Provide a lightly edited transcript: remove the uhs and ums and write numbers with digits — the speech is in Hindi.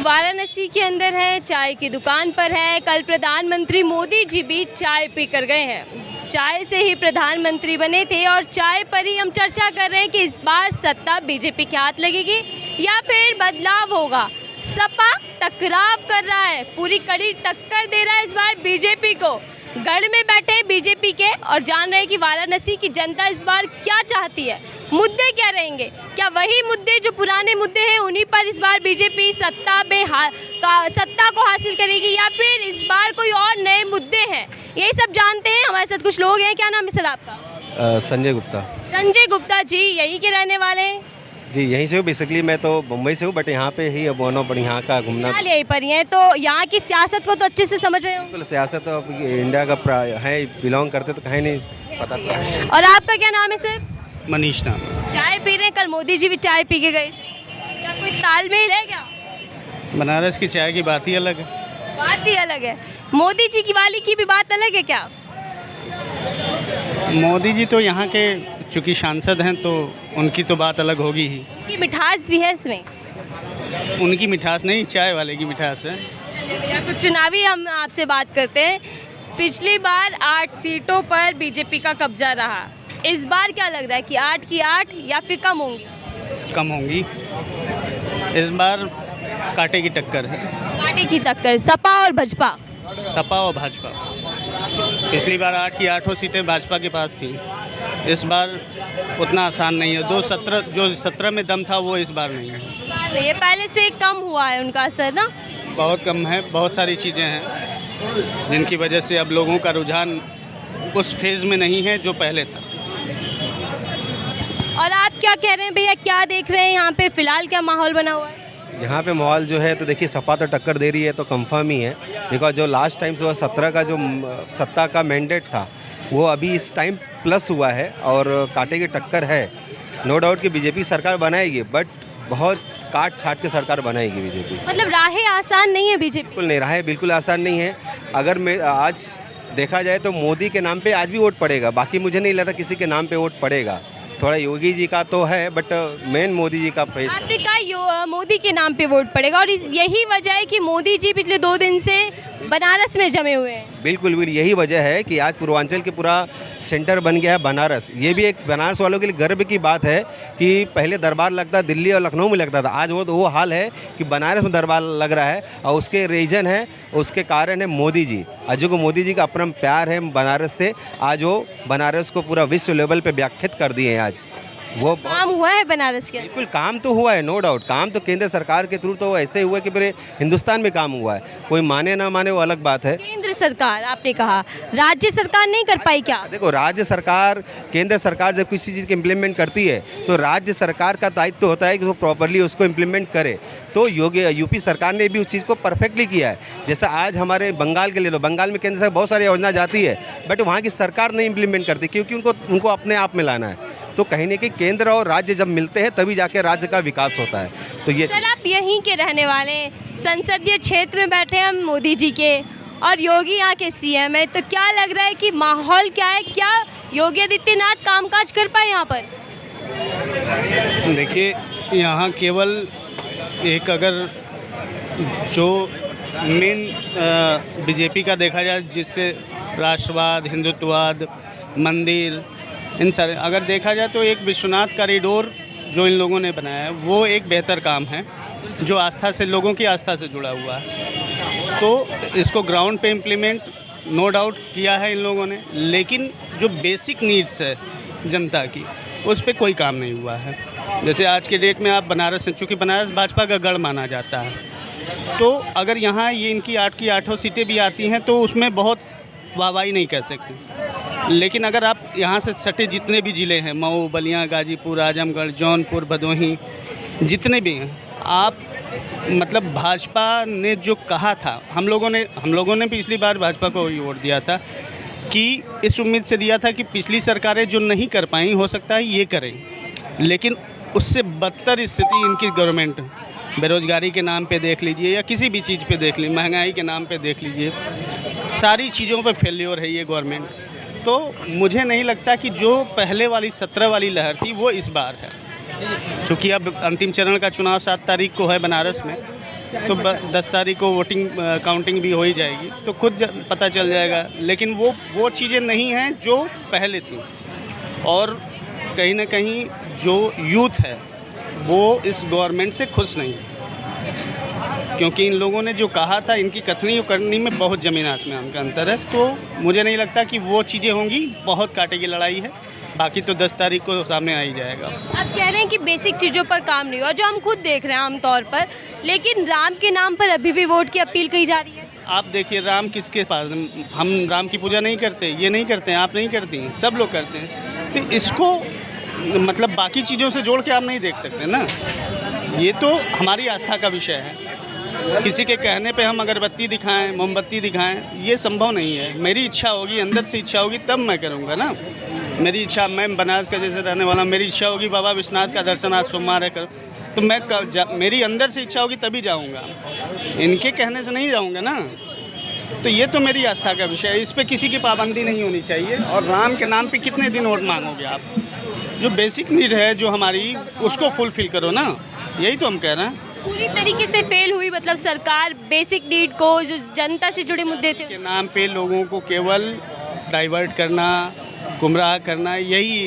वाराणसी के अंदर है, चाय की दुकान पर है। कल प्रधानमंत्री मोदी जी भी चाय पी कर गए हैं। चाय से ही प्रधानमंत्री बने थे और चाय पर ही हम चर्चा कर रहे हैं कि इस बार सत्ता बीजेपी के हाथ लगेगी या फिर बदलाव होगा। सपा टकराव कर रहा है, पूरी कड़ी टक्कर दे रहा है इस बार बीजेपी को। गढ़ में बैठे हैं बीजेपी के और जान रहे हैं कि वाराणसी की जनता इस बार क्या चाहती है, मुद्दे क्या रहेंगे। क्या वही मुद्दे जो पुराने मुद्दे हैं उन्हीं पर इस बार बीजेपी सत्ता को हासिल करेगी या फिर इस बार कोई और नए मुद्दे हैं, यही सब जानते हैं। हमारे साथ कुछ लोग हैं। क्या नाम है सर आपका? संजय गुप्ता। संजय गुप्ता जी यहीं के रहने वाले हैं? जी यहीं से हूँ। बेसिकली मैं तो मुंबई से हूँ, बट यहाँ पे ही अब होना पर यहाँ का घूमना। फिलहाल यहीं पर ही हैं, तो यहाँ की सियासत को तो अच्छे से समझ रहे हो? बिल्कुल, सियासत तो अब इंडिया का है, बिलोंग करते तो कहीं नहीं पता। और आपका क्या नाम है सर? मनीष नाम। चाय पी रहे हैं, कल मोदी जी भी चाय पी के गए, क्या कोई तालमेल है क्या? बनारस की चाय की बात ही अलग है। बात ही अलग है। मोदी जी की वाली की भी बात अलग है क्या? मोदी जी तो यहाँ के चूँकि सांसद हैं तो उनकी तो बात अलग होगी ही। की मिठास भी है इसमें? उनकी मिठास नहीं, चाय वाले की मिठास है। चलिए भैया, कुछ चुनावी हम आपसे बात करते हैं। पिछली बार 8 सीटों पर बीजेपी का कब्जा रहा, इस बार क्या लग रहा है कि 8 की 8 या फिर कम होंगी? कम होंगी। इस बार कांटे की टक्कर है। कांटे की टक्कर, सपा और भाजपा? सपा और भाजपा। पिछली बार 8 की 8 सीटें भाजपा के पास थी। इस बार उतना आसान नहीं है। 17 में दम था वो इस बार नहीं है। इस बार नहीं है, पहले से कम हुआ है उनका असर ना? बहुत कम है। बहुत सारी चीज़ें हैं जिनकी वजह से अब लोगों का रुझान उस फेज़ में नहीं है जो पहले था। और आप क्या कह रहे हैं भैया, क्या देख रहे हैं यहाँ पे फिलहाल क्या माहौल बना हुआ है? यहाँ पे माहौल जो है तो देखिए, सपा तो टक्कर दे रही है तो कंफर्म ही है। बिकॉज जो लास्ट टाइम से वो 17 का जो सत्ता का मैंडेट था वो अभी इस टाइम प्लस हुआ है और कांटे की टक्कर है। नो डाउट कि बीजेपी सरकार बनाएगी, बट बहुत काट छाट के सरकार बनाएगी बीजेपी। मतलब राहें आसान नहीं है बीजेपी? बिल्कुल नहीं, राहें बिल्कुल आसान नहीं है। अगर मैं आज देखा जाए तो मोदी के नाम पे आज भी वोट पड़ेगा, बाकी मुझे नहीं लगता किसी के नाम पे वोट पड़ेगा। थोड़ा योगी जी का तो है, बट मेन मोदी जी का फेस है। आपने कहा मोदी के नाम पे वोट पड़ेगा और यही वजह है कि मोदी जी पिछले 2 दिन से बनारस में जमे हुए हैं। बिल्कुल बिल्कुल, यही वजह है कि आज पूर्वांचल के पूरा सेंटर बन गया है बनारस। ये भी एक बनारस वालों के लिए गर्व की बात है कि पहले दरबार लगता दिल्ली और लखनऊ में लगता था, आज वो हाल है कि बनारस में दरबार लग रहा है। और उसके रीजन है, उसके कारण है मोदी जी। आज जो मोदी जी का अपना प्यार है बनारस से, आज वो बनारस को पूरा विश्व लेवल पे व्याख्यात कर दिए हैं। आज वो काम हुआ है बनारस के? बिल्कुल काम तो हुआ है, नो डाउट। काम तो केंद्र सरकार के थ्रू तो ऐसे हुआ कि पूरे हिंदुस्तान में काम हुआ है। कोई माने ना माने वो अलग बात है। केंद्र सरकार आपने कहा, राज्य सरकार नहीं कर पाई क्या? देखो, राज्य सरकार, केंद्र सरकार जब किसी चीज़ की इम्प्लीमेंट करती है तो राज्य सरकार का दायित्व होता है कि वो प्रॉपरली उसको इम्प्लीमेंट करे। तो यूपी सरकार ने भी उस चीज़ को परफेक्टली किया है। जैसा आज हमारे बंगाल के ले लो, बंगाल में केंद्र से बहुत सारी योजना जाती है, बट वहाँ की सरकार नहीं इम्प्लीमेंट करती क्योंकि उनको अपने आप में लाना है। तो कहीं ना कहीं केंद्र और राज्य जब मिलते हैं तभी जाके राज्य का विकास होता है। तो ये सर, आप यहीं के रहने वाले हैं, संसदीय क्षेत्र में बैठे हम मोदी जी के और योगी यहाँ के सीएम है, तो क्या लग रहा है कि माहौल क्या है? क्या योगी आदित्यनाथ कामकाज कर पाए यहाँ पर? देखिए, यहाँ केवल एक अगर जो मेन बीजेपी का देखा जाए, जिससे राष्ट्रवाद, हिंदुत्ववाद, मंदिर, इन सारे अगर देखा जाए तो एक विश्वनाथ कॉरिडोर जो इन लोगों ने बनाया है वो एक बेहतर काम है जो आस्था से, लोगों की आस्था से जुड़ा हुआ है। तो इसको ग्राउंड पे इम्प्लीमेंट नो डाउट किया है इन लोगों ने, लेकिन जो बेसिक नीड्स है जनता की उस पर कोई काम नहीं हुआ है। जैसे आज के डेट में आप बनारस हैं, चूँकि बनारस भाजपा का गढ़ माना जाता है, तो अगर यहाँ ये इनकी 8 की 8 सीटें भी आती हैं तो उसमें बहुत वाहवाही नहीं कह सकते। लेकिन अगर आप यहाँ से सटे जितने भी ज़िले हैं, मऊ, बलिया, गाजीपुर, आजमगढ़, जौनपुर, भदोही, जितने भी हैं, आप मतलब भाजपा ने जो कहा था, हम लोगों ने पिछली बार भाजपा को वोट दिया था कि इस उम्मीद से दिया था कि पिछली सरकारें जो नहीं कर पाई हो सकता है ये करें, लेकिन उससे बदतर स्थिति इनकी गवर्नमेंट, बेरोजगारी के नाम पे देख लीजिए या किसी भी चीज़ पे देख लीजिए, महंगाई के नाम पे देख लीजिए, सारी चीज़ों पे फेल्योर है ये गवर्नमेंट। तो मुझे नहीं लगता कि जो पहले वाली 17 वाली लहर थी वो इस बार है। चूँकि अब अंतिम चरण का चुनाव 7 तारीख को है बनारस में, तो 10 तारीख को वोटिंग काउंटिंग भी हो ही जाएगी, तो खुद पता चल जाएगा। लेकिन वो चीज़ें नहीं हैं जो पहले थी, और कहीं ना कहीं जो यूथ है वो इस गवर्नमेंट से खुश नहीं है, क्योंकि इन लोगों ने जो कहा था, इनकी कथनी और करनी में बहुत ज़मीन आसमान का अंतर है। तो मुझे नहीं लगता कि वो चीज़ें होंगी, बहुत कांटे की लड़ाई है। बाकी तो 10 तारीख को सामने आ ही जाएगा। आप कह रहे हैं कि बेसिक चीज़ों पर काम नहीं हुआ, जो हम खुद देख रहे हैं आमतौर पर, लेकिन राम के नाम पर अभी भी वोट की अपील की जा रही है। आप देखिए, राम किसके पास, हम राम की पूजा नहीं करते, ये नहीं करते हैं, आप नहीं करती हैं, सब लोग करते हैं। तो इसको मतलब बाकी चीज़ों से जोड़ के आप नहीं देख सकते ना। ये तो हमारी आस्था का विषय है। किसी के कहने पे हम अगरबत्ती दिखाएं, मोमबत्ती दिखाएं, ये संभव नहीं है। मेरी इच्छा होगी, अंदर से इच्छा होगी, तब मैं करूँगा ना। मेरी इच्छा, मैं बनारस का जैसे रहने वाला, मेरी इच्छा होगी बाबा विश्वनाथ का दर्शन आज सोमवार है करूँ, तो मैं मेरी अंदर से इच्छा होगी तभी जाऊँगा, इनके कहने से नहीं जाऊँगा ना। तो ये तो मेरी आस्था का विषय है, इस पर किसी की पाबंदी नहीं होनी चाहिए। और राम के नाम पे कितने दिन वोट मांगोगे आप? जो बेसिक नीड है जो हमारी, उसको फुलफिल करो ना, यही तो हम कह रहे हैं। पूरी तरीके से फेल हुई मतलब सरकार बेसिक नीड को, जो जनता से जुड़े मुद्दे थे के नाम पे लोगों को केवल डाइवर्ट करना, गुमराह करना, यही